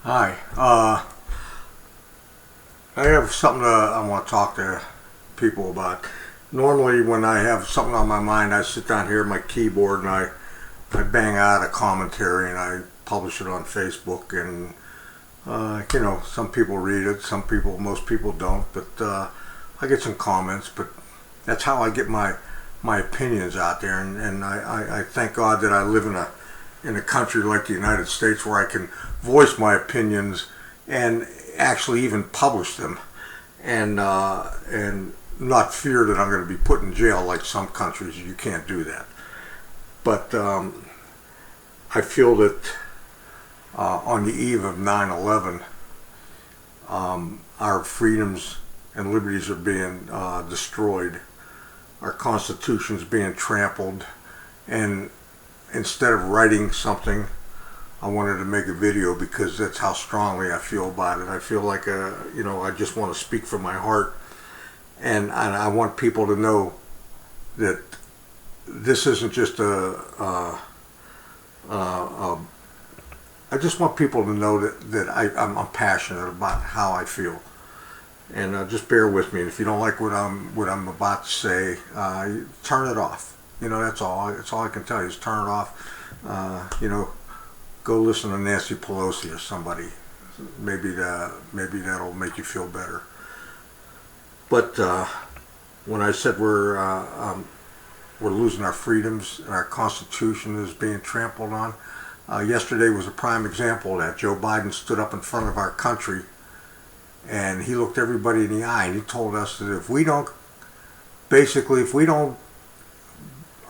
Hi. I have something I want to talk to people about. Normally, when I have something on my mind, I sit down here at my keyboard and I bang out a commentary and I publish it on Facebook. And some people read it, most people don't. But I get some comments. But that's how I get my opinions out there. And I thank God that I live in a country like the United States where I can voice my opinions and actually even publish them, and not fear that I'm going to be put in jail like some countries. You can't do that. But I feel that on the eve of 9/11, our freedoms and liberties are being destroyed. Our Constitution's being trampled, and instead of writing something, I wanted to make a video because that's how strongly I feel about it. I feel like I just want to speak from my heart, and I want people to know that this isn't just I just want people to know that I'm passionate about how I feel, and just bear with me. And if you don't like what I'm about to say, turn it off. That's all. That's all I can tell you is turn it off. Go listen to Nancy Pelosi or somebody. Maybe that'll make you feel better. But when I said we're losing our freedoms and our Constitution is being trampled on, yesterday was a prime example of that. Joe Biden stood up in front of our country and he looked everybody in the eye and he told us that if we don't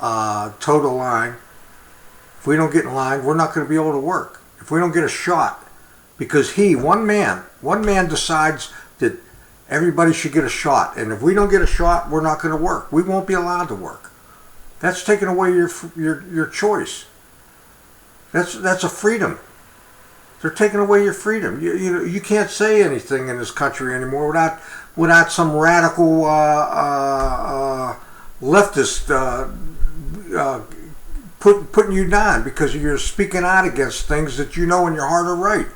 toe the line, if we don't get in line, we're not going to be able to work. If we don't get a shot, because one man decides that everybody should get a shot, and if we don't get a shot, we're not going to work. We won't be allowed to work. That's taking away your choice. That's a freedom. They're taking away your freedom. You can't say anything in this country anymore without some radical leftist putting you down because you're speaking out against things that you know in your heart are right.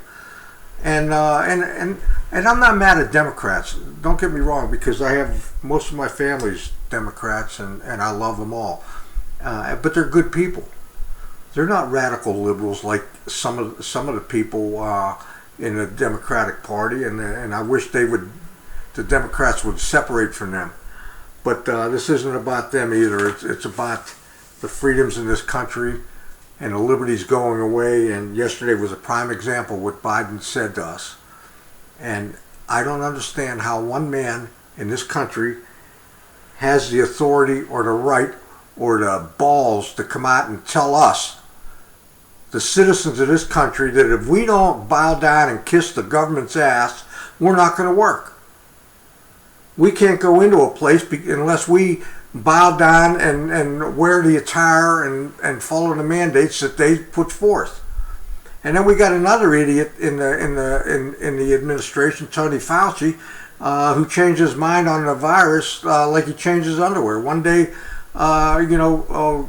And I'm not mad at Democrats. Don't get me wrong, because I have most of my family's Democrats and I love them all. But they're good people. They're not radical liberals like some of the people in the Democratic Party, and I wish the Democrats would separate from them. But this isn't about them either. It's about the freedoms in this country and the liberties going away. And yesterday was a prime example of what Biden said to us. And I don't understand how one man in this country has the authority or the right or the balls to come out and tell us, the citizens of this country, that if we don't bow down and kiss the government's ass, we're not going to work. We can't go into a place unless we bow down and wear the attire and follow the mandates that they put forth. And then we got another idiot in the administration, Tony Fauci, who changed his mind on the virus like he changed his underwear. One day, the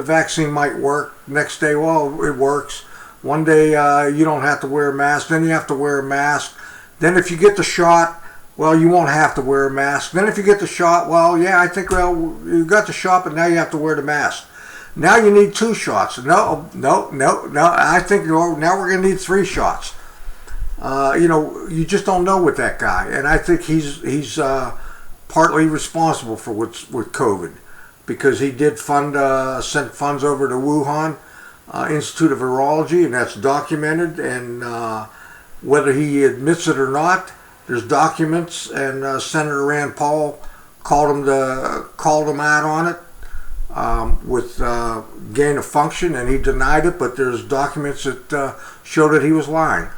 vaccine might work. Next day, well, it works. One day, you don't have to wear a mask. Then you have to wear a mask. Then if you get the shot, well, you won't have to wear a mask. Then if you get the shot, well, yeah, I think, you got the shot, but now you have to wear the mask. Now you need 2 shots. No. I think now we're going to need 3 shots. You just don't know with that guy. And I think he's partly responsible for what's with COVID, because he did send funds over to Wuhan Institute of Virology, and that's documented. And whether he admits it or not, there's documents, and Senator Rand Paul called him out on it with gain of function, and he denied it. But there's documents that show that he was lying.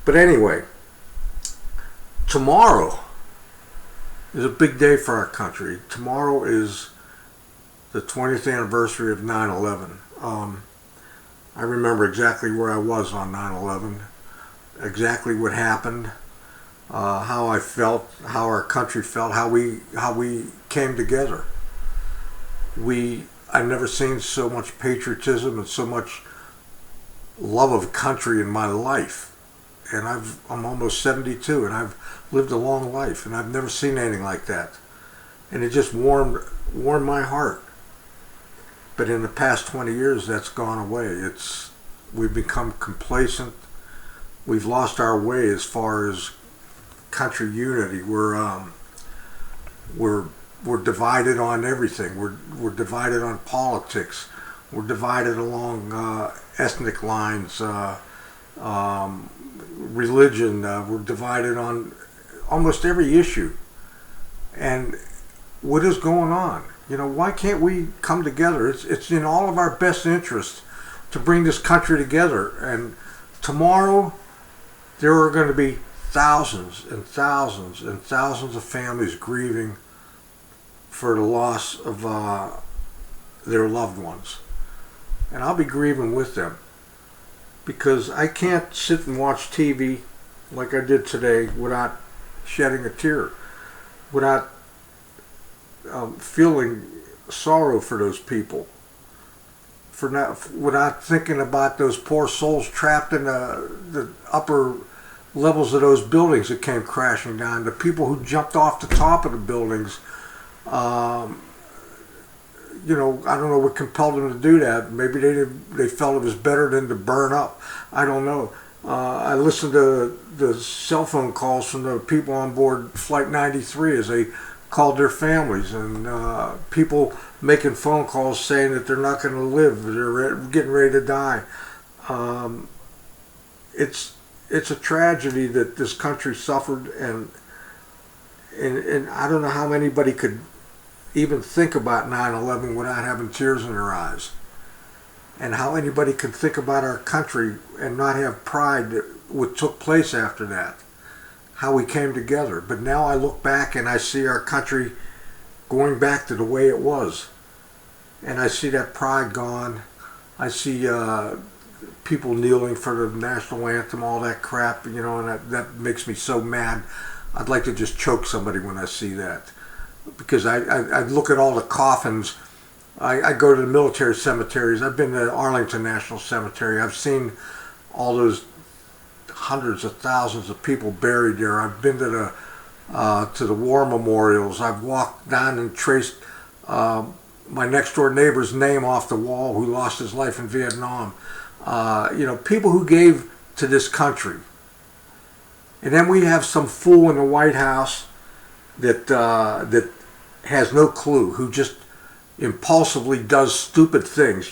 But anyway, tomorrow is a big day for our country. Tomorrow is the 20th anniversary of 9/11. I remember exactly where I was on 9/11, exactly what happened. How I felt, how our country felt, how we came together. I've never seen so much patriotism and so much love of country in my life. and I'm almost 72, and I've lived a long life, and I've never seen anything like that, and it just warmed my heart. But in the past 20 years, that's gone away. We've become complacent. We've lost our way as far as country unity. We're divided on everything. We're divided on politics. We're divided along ethnic lines, religion. We're divided on almost every issue. And what is going on? Why can't we come together? It's in all of our best interest to bring this country together. And tomorrow, there are going to be thousands and thousands and thousands of families grieving for the loss of their loved ones. And I'll be grieving with them, because I can't sit and watch TV like I did today without shedding a tear, without feeling sorrow for those people, without thinking about those poor souls trapped in the upper levels of those buildings that came crashing down, the people who jumped off the top of the buildings. I don't know what compelled them to do that. Maybe they felt it was better than to burn up. I don't know. I listened to the cell phone calls from the people on board Flight 93 as they called their families, and people making phone calls saying that they're not going to live, they're getting ready to die. It's a tragedy that this country suffered, and I don't know how anybody could even think about 9/11 without having tears in their eyes, and how anybody could think about our country and not have pride that what took place after that, how we came together. But now I look back and I see our country going back to the way it was, and I see that pride gone. I see people kneeling for the national anthem, all that crap, and that makes me so mad. I'd like to just choke somebody when I see that, because I look at all the coffins. I go to the military cemeteries. I've been to Arlington National Cemetery. I've seen all those hundreds of thousands of people buried there. I've been to the war memorials. I've walked down and traced my next door neighbor's name off the wall who lost his life in Vietnam. People who gave to this country. And then we have some fool in the White House that has no clue, who just impulsively does stupid things.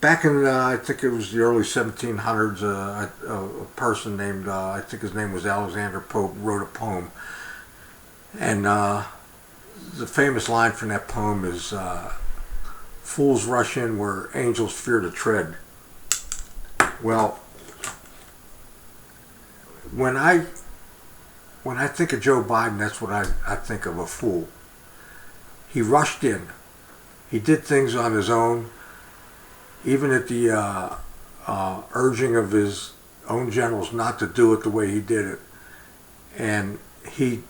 Back in, I think it was the early 1700s, a person named, I think his name was Alexander Pope, wrote a poem. And the famous line from that poem is, "Fools rush in where angels fear to tread." Well, when I think of Joe Biden, that's what I think of, a fool. He rushed in. He did things on his own, even at the urging of his own generals not to do it the way he did it. And he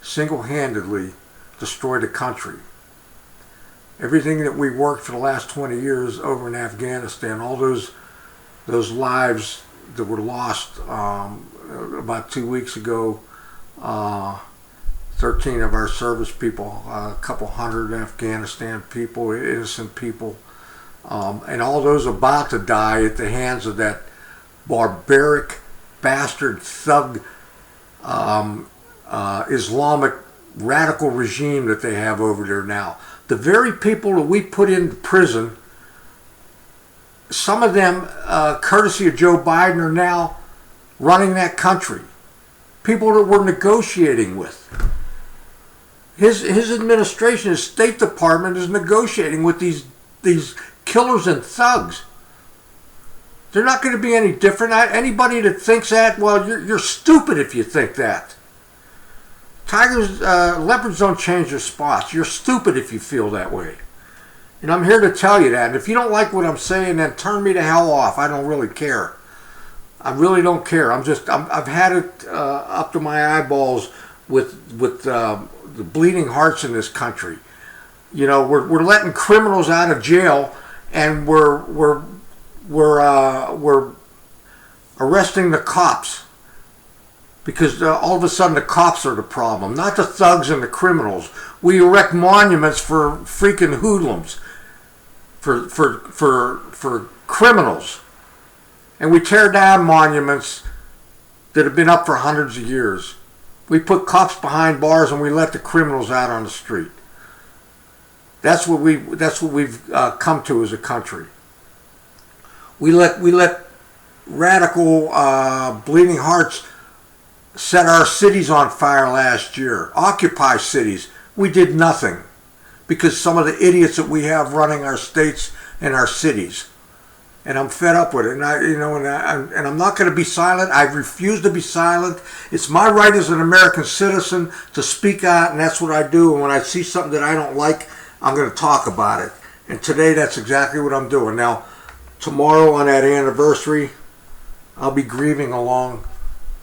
single-handedly destroyed a country. Everything that we worked for the last 20 years over in Afghanistan, all those lives that were lost about 2 weeks ago, 13 of our service people, a couple hundred Afghanistan people, innocent people, and all those about to die at the hands of that barbaric, bastard, thug, Islamic radical regime that they have over there now. The very people that we put into prison, some of them, courtesy of Joe Biden, are now running that country. People that we're negotiating with. His administration, his State Department, is negotiating with these killers and thugs. They're not going to be any different. Anybody that thinks that, well, you're stupid if you think that. Tigers, leopards don't change their spots. You're stupid if you feel that way. And I'm here to tell you that. And if you don't like what I'm saying, then turn me the hell off. I don't really care. I really don't care. I've had it up to my eyeballs with the bleeding hearts in this country. We're letting criminals out of jail, and we're arresting the cops. because all of a sudden the cops are the problem, not the thugs and the criminals. We erect monuments for freaking hoodlums, for criminals, and we tear down monuments that have been up for hundreds of years. We put cops behind bars and we let the criminals out on the street. That's what we've come to as a country. We let radical bleeding hearts set our cities on fire last year. Occupy cities. We did nothing because some of the idiots that we have running our states and our cities. And I'm fed up with it. And I'm not going to be silent. I refuse to be silent. It's my right as an American citizen to speak out, and that's what I do. And when I see something that I don't like, I'm going to talk about it. And today, that's exactly what I'm doing. Now, tomorrow on that anniversary, I'll be grieving along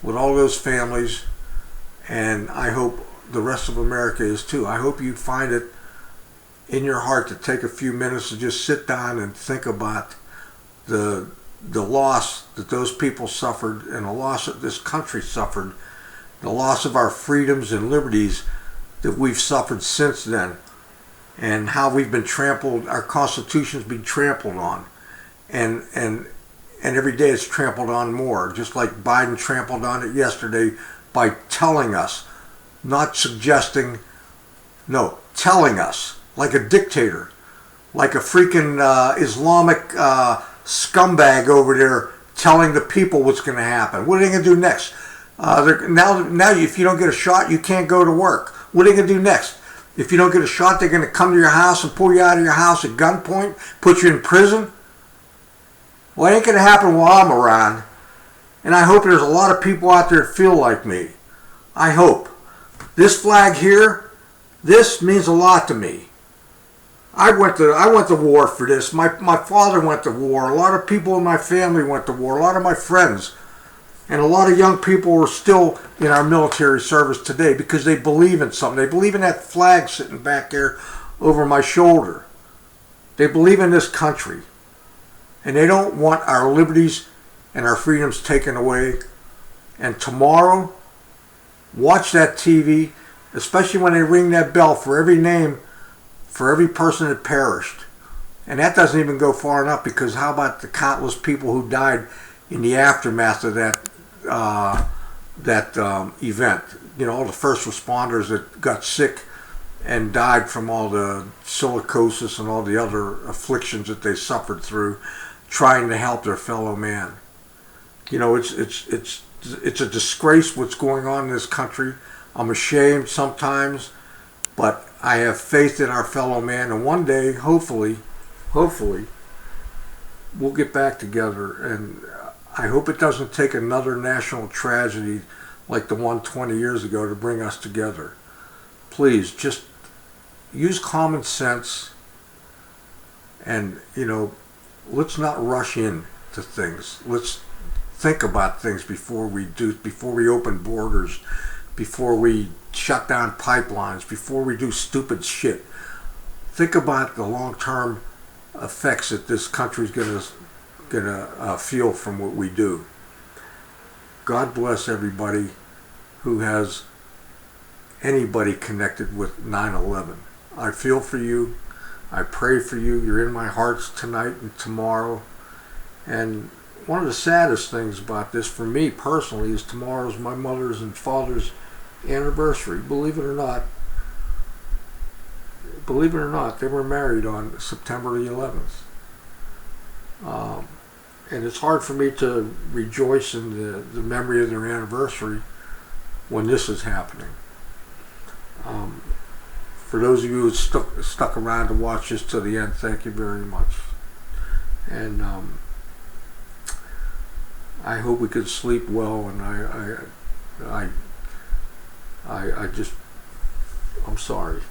with all those families, and I hope the rest of America is too. I hope you find it in your heart to take a few minutes to just sit down and think about the loss that those people suffered, and the loss that this country suffered, the loss of our freedoms and liberties that we've suffered since then, and how we've been trampled, our Constitution's been trampled on, and every day it's trampled on more, just like Biden trampled on it yesterday by telling us, not suggesting, no, telling us, like a dictator, like a freaking Islamic scumbag over there telling the people what's going to happen. What are they going to do next? Now, if you don't get a shot, you can't go to work. What are they going to do next? If you don't get a shot, they're going to come to your house and pull you out of your house at gunpoint, put you in prison. Well, it ain't going to happen while I'm around. And I hope there's a lot of people out there that feel like me. I hope. This flag here, this means a lot to me. I went to war for this. My father went to war. A lot of people in my family went to war. A lot of my friends. And a lot of young people are still in our military service today because they believe in something. They believe in that flag sitting back there over my shoulder. They believe in this country. And they don't want our liberties and our freedoms taken away. And tomorrow, watch that TV, especially when they ring that bell for every name, for every person that perished. And that doesn't even go far enough, because how about the countless people who died in the aftermath of that event? You know, all the first responders that got sick and died from all the silicosis and all the other afflictions that they suffered through trying to help their fellow man. You know, it's a disgrace what's going on in this country. I'm ashamed sometimes, but I have faith in our fellow man, and one day, hopefully, we'll get back together. And I hope it doesn't take another national tragedy like the one 20 years ago to bring us together. Please, just use common sense, and, you know, let's not rush into things. Let's think about things before we open borders, before we shut down pipelines, before we do stupid shit. Think about the long-term effects that this country's gonna feel from what we do. God bless everybody who has anybody connected with 9/11. I feel for you. I pray for you. You're in my hearts tonight and tomorrow. And one of the saddest things about this for me personally is tomorrow's my mother's and father's anniversary. Believe it or not, they were married on September the 11th. And it's hard for me to rejoice in the memory of their anniversary when this is happening. For those of you who stuck around to watch this to the end, thank you very much. And I hope we could sleep well, and I'm sorry.